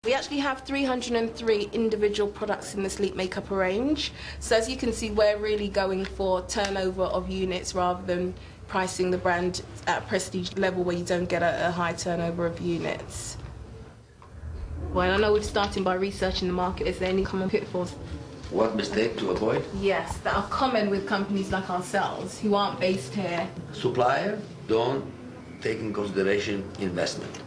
We actually have 303 individual products in the sleep makeup range. So as you can see, we're really going for turnover of units rather than pricing the brand at a prestige level where you don't get a high turnover of units. Well, I know we're starting by researching the market. Is there any common pitfalls? What mistake to avoid? Yes, that are common with companies like ourselves who aren't based here. Supplier, don't take in consideration investment.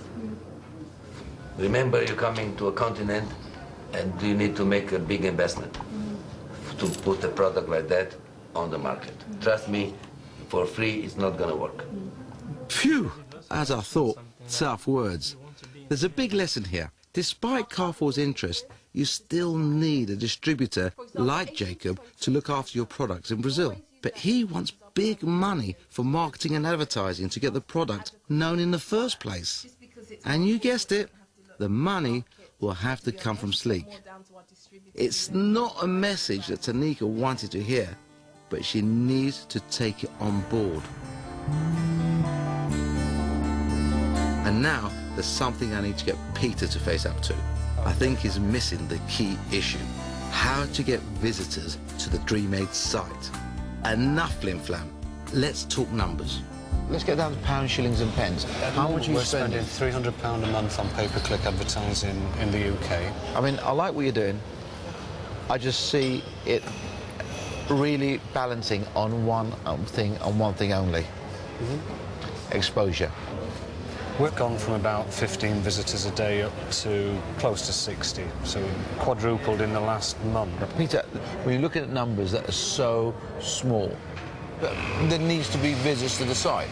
Remember, you're coming to a continent and you need to make a big investment to put a product like that on the market. Trust me, for free it's not going to work. Phew! As I thought, tough words. There's a big lesson here. Despite Carrefour's interest, you still need a distributor like Jacob to look after your products in Brazil. But he wants big money for marketing and advertising to get the product known in the first place. And you guessed it, the money will have to come from Sleek. It's not a message that Tanika wanted to hear, but she needs to take it on board. And now there's something I need to get Peter to face up to. I think he's missing the key issue: how to get visitors to the DreamAid site. Enough flim-flam. Let's talk numbers. Let's get down to pounds, shillings and pence. How much are you spending? We're spending £300 a month on pay-per-click advertising in the UK. I mean, I like what you're doing. I just see it really balancing on one thing only. Exposure. We've gone from about 15 visitors a day up to close to 60, so quadrupled in the last month. Peter, when you're looking at numbers that are so small, there needs to be visits to the site.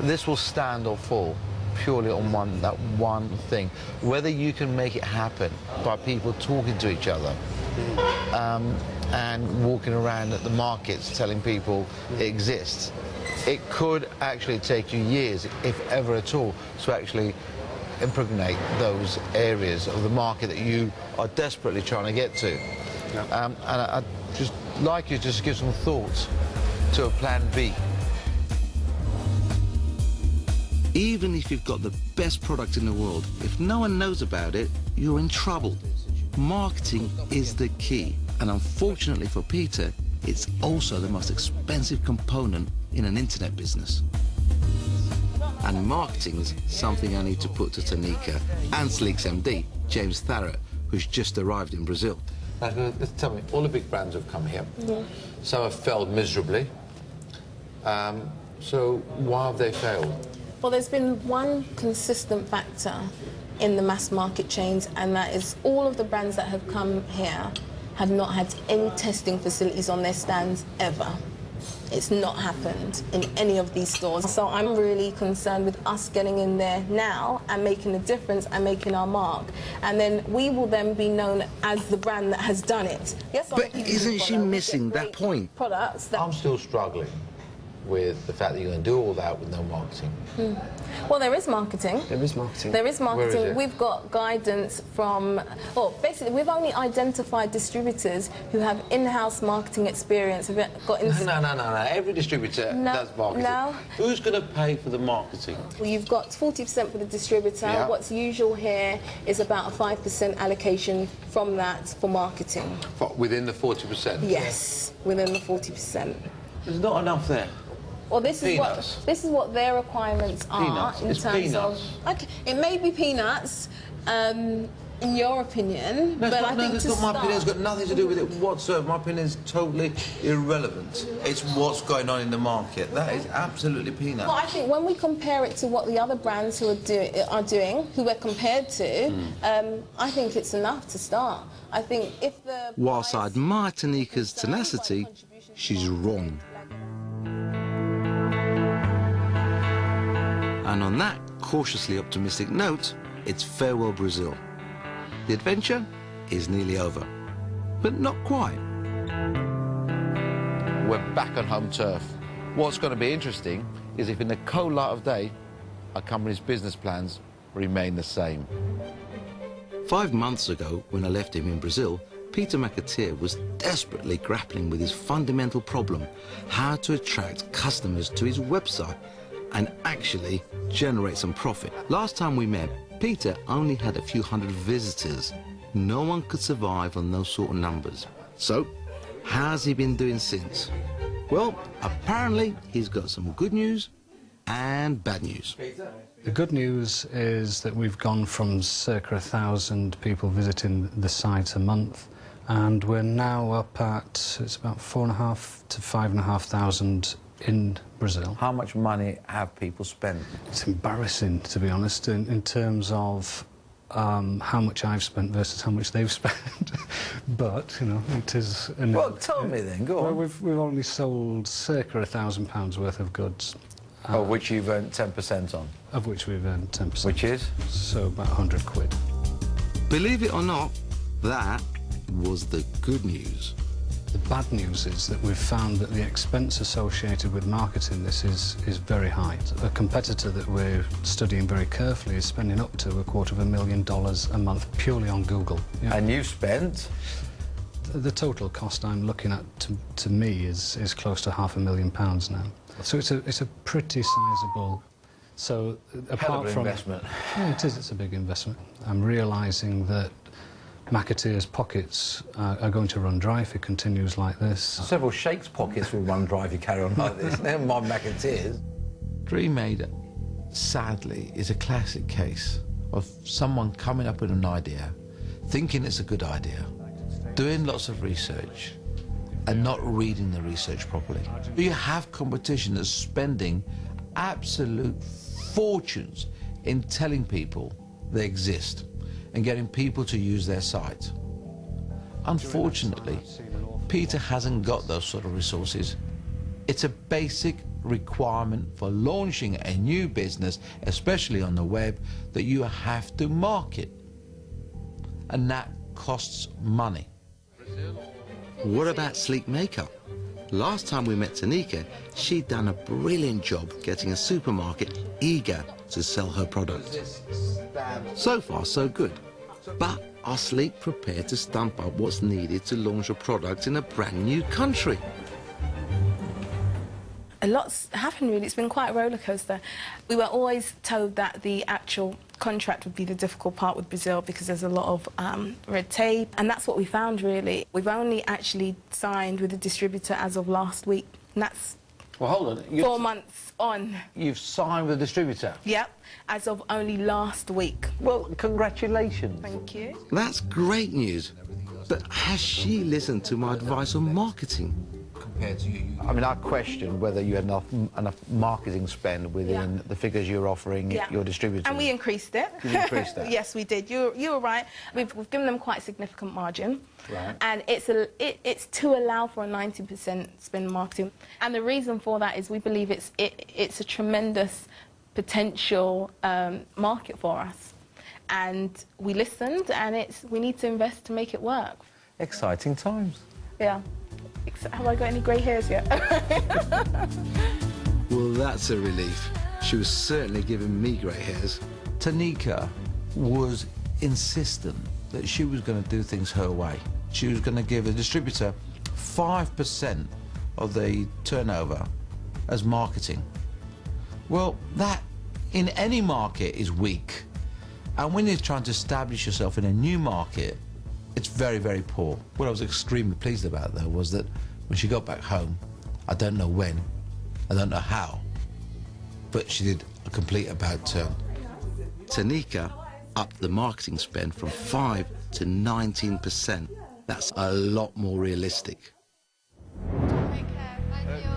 This will stand or fall purely on that one thing. Whether you can make it happen by people talking to each other and walking around at the markets telling people it exists. It could actually take you years, if ever at all, to actually impregnate those areas of the market that you are desperately trying to get to. Yeah. And I'd just like you to just give some thoughts to a plan B. Even if you've got the best product in the world, if no one knows about it, you're in trouble. Marketing is the key, and unfortunately for Peter, it's also the most expensive component in an internet business. And marketing is something I need to put to Tanika and Sleek's MD, James Tharrett, who's just arrived in Brazil. Now, tell me, all the big brands have come here. Some have failed miserably. So why have they failed? Well, there's been one consistent factor in the mass market chains, and that is all of the brands that have come here have not had any testing facilities on their stands ever. It's not happened in any of these stores. So I'm really concerned with us getting in there now and making a difference and making our mark. And then we will then be known as the brand that has done it. Yes, but isn't she missing that point? Products that I'm still struggling with the fact that you're going to do all that with no marketing. Well, there is marketing. There is marketing. There is marketing. Where is it? We've got guidance from, well, basically, we've only identified distributors who have in-house marketing experience. Have got No. Every distributor does marketing. No. Who's going to pay for the marketing? Well, you've got 40% for the distributor. Yeah. What's usual here is about a 5% allocation from that for marketing. Within the 40%? Yes, within the 40%. There's not enough there. Well, this is what their requirements are Peanuts. in It's terms peanuts. of. Okay, it may be peanuts, in your opinion, No, but I think it's not my opinion. It's got nothing to do with it whatsoever. My opinion is totally irrelevant. It's what's going on in the market. That is absolutely peanuts. Well, I think when we compare it to what the other brands who are doing, who we're compared to, I think it's enough to start. I think if the Whilst I admire Tanika's tenacity, she's wrong. And on that cautiously optimistic note, it's farewell Brazil. The adventure is nearly over, but not quite. We're back on home turf. What's going to be interesting is if in the cold light of day, our company's business plans remain the same. 5 months ago, when I left him in Brazil, Peter McAteer was desperately grappling with his fundamental problem: how to attract customers to his website and actually generate some profit. Last time we met, Peter only had a few hundred visitors. No one could survive on those sort of numbers. So, how's he been doing since? Well, apparently he's got some good news and bad news. The good news is that we've gone from circa 1,000 people visiting the site a month, and we're now up at, it's about 4,500 to 5,500 in Brazil. How much money have people spent? It's embarrassing, to be honest, in terms of how much I've spent versus how much they've spent. But, you know, it is... Well, tell me then, go on. Well, we've only sold circa £1,000 worth of goods. Of which you've earned 10% on? Of which we've earned 10%. Which is? So about 100 quid. Believe it or not, that was the good news. The bad news is that we've found that the expense associated with marketing this is very high. A competitor that we're studying very carefully is spending up to $250,000 a month purely on Google. Yeah. And you've spent? The total cost I'm looking at to me is close to £500,000 now. So it's a pretty sizable. So apart from investment. Yeah, it is. It's a big investment. I'm realising that Macateer's pockets are going to run dry if it continues like this. Several sheikhs' pockets will run dry if you carry on like this. Never mind Macateer's. Dream-Aid, sadly, is a classic case of someone coming up with an idea, thinking it's a good idea, doing lots of research, and not reading the research properly. You have competition that's spending absolute fortunes in telling people they exist and getting people to use their site. Unfortunately, Peter hasn't got those sort of resources. It's a basic requirement for launching a new business, especially on the web, that you have to market. And that costs money. What about sleek makeup? Last time we met Tanika, she'd done a brilliant job getting a supermarket eager to sell her product. So far, so good. But are Sleek prepared to stump up what's needed to launch a product in a brand new country? A lot's happened, really. It's been quite a roller coaster. We were always told that the actual contract would be the difficult part with Brazil because there's a lot of red tape, and that's what we found, really. We've only actually signed with a distributor as of last week, and that's Well, hold on. 4 months on. You've signed with a distributor? Yep, as of only last week. Well, congratulations. Thank you. That's great news. But has she listened to my advice on marketing? Compared to you. I mean, I questioned whether you had enough marketing spend within the figures you're offering your distributors. And we increased it. You increased that? Yes, we did. You were right. We've given them quite a significant margin. Right. And it's to allow for a 90% spend marketing. And the reason for that is we believe it's a tremendous potential market for us. And we listened, and we need to invest to make it work. Exciting times. Yeah. Have I got any grey hairs yet? Well, that's a relief. She was certainly giving me grey hairs. Tanika was insistent that she was going to do things her way. She was going to give a distributor 5% of the turnover as marketing. Well, that in any market is weak. And when you're trying to establish yourself in a new market, it's very, very poor. What I was extremely pleased about, though, was that when she got back home, I don't know when, I don't know how, but she did a complete about turn. Tanika upped the marketing spend from 5 to 19%. That's a lot more realistic. Take care.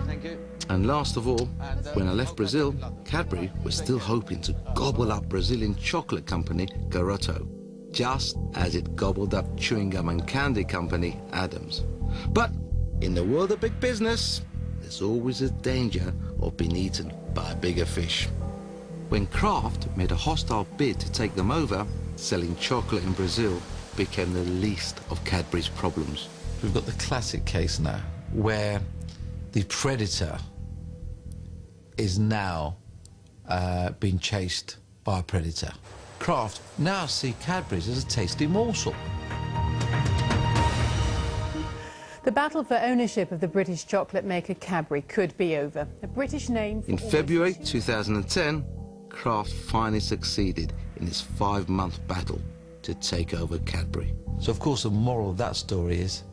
Thank you. And last of all, when I left Brazil, Cadbury was still hoping to gobble up Brazilian chocolate company Garoto, just as it gobbled up chewing gum and candy company Adams. But in the world of big business, there's always a danger of being eaten by a bigger fish. When Kraft made a hostile bid to take them over, selling chocolate in Brazil became the least of Cadbury's problems. We've got the classic case now where the predator is now being chased by a predator. Kraft now see Cadbury's as a tasty morsel. The battle for ownership of the British chocolate maker Cadbury could be over. A British name for In February 2010, Kraft finally succeeded in its 5-month battle to take over Cadbury. So of course the moral of that story is,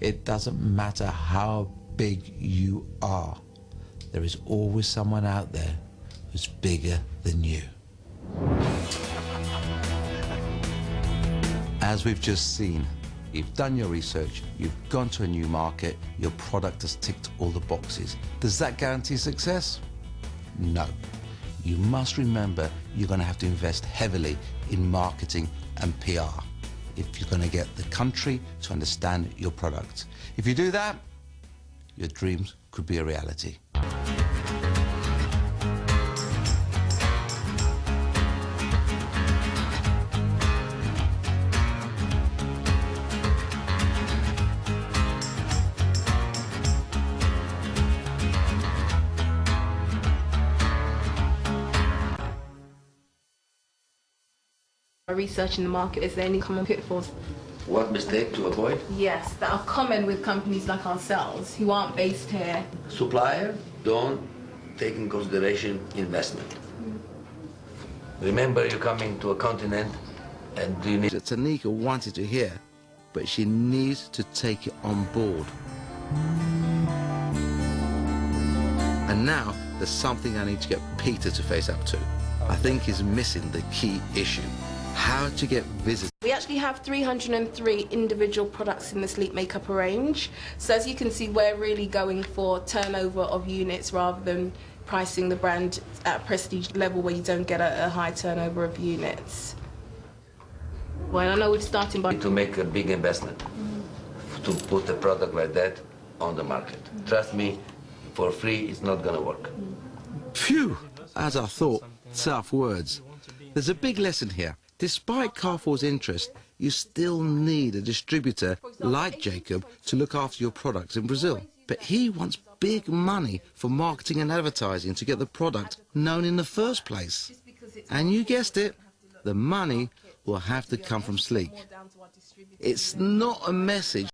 it doesn't matter how big you are, there is always someone out there who's bigger than you. As we've just seen, you've done your research, you've gone to a new market, your product has ticked all the boxes. Does that guarantee success? No. You must remember you're going to have to invest heavily in marketing and PR if you're going to get the country to understand your product. If you do that, your dreams could be a reality. Researching the market, is there any common pitfalls? What mistake to avoid? Yes, that are common with companies like ourselves who aren't based here. Supplier, don't take in consideration investment. Remember, you're coming to a continent and you need... That Tanika wanted to hear, but she needs to take it on board. And now there's something I need to get Peter to face up to. I think he's missing the key issue. How to get visitors. We actually have 303 individual products in the sleep makeup range. So as you can see, we're really going for turnover of units rather than pricing the brand at a prestige level where you don't get a high turnover of units. Well, I know we're starting by... to make a big investment to put a product like that on the market. Trust me, for free it's not going to work. Phew! As I thought, tough words. There's a big lesson here. Despite Carrefour's interest, you still need a distributor like Jacob to look after your products in Brazil. But he wants big money for marketing and advertising to get the product known in the first place. And you guessed it, the money will have to come from Sleek. It's not a message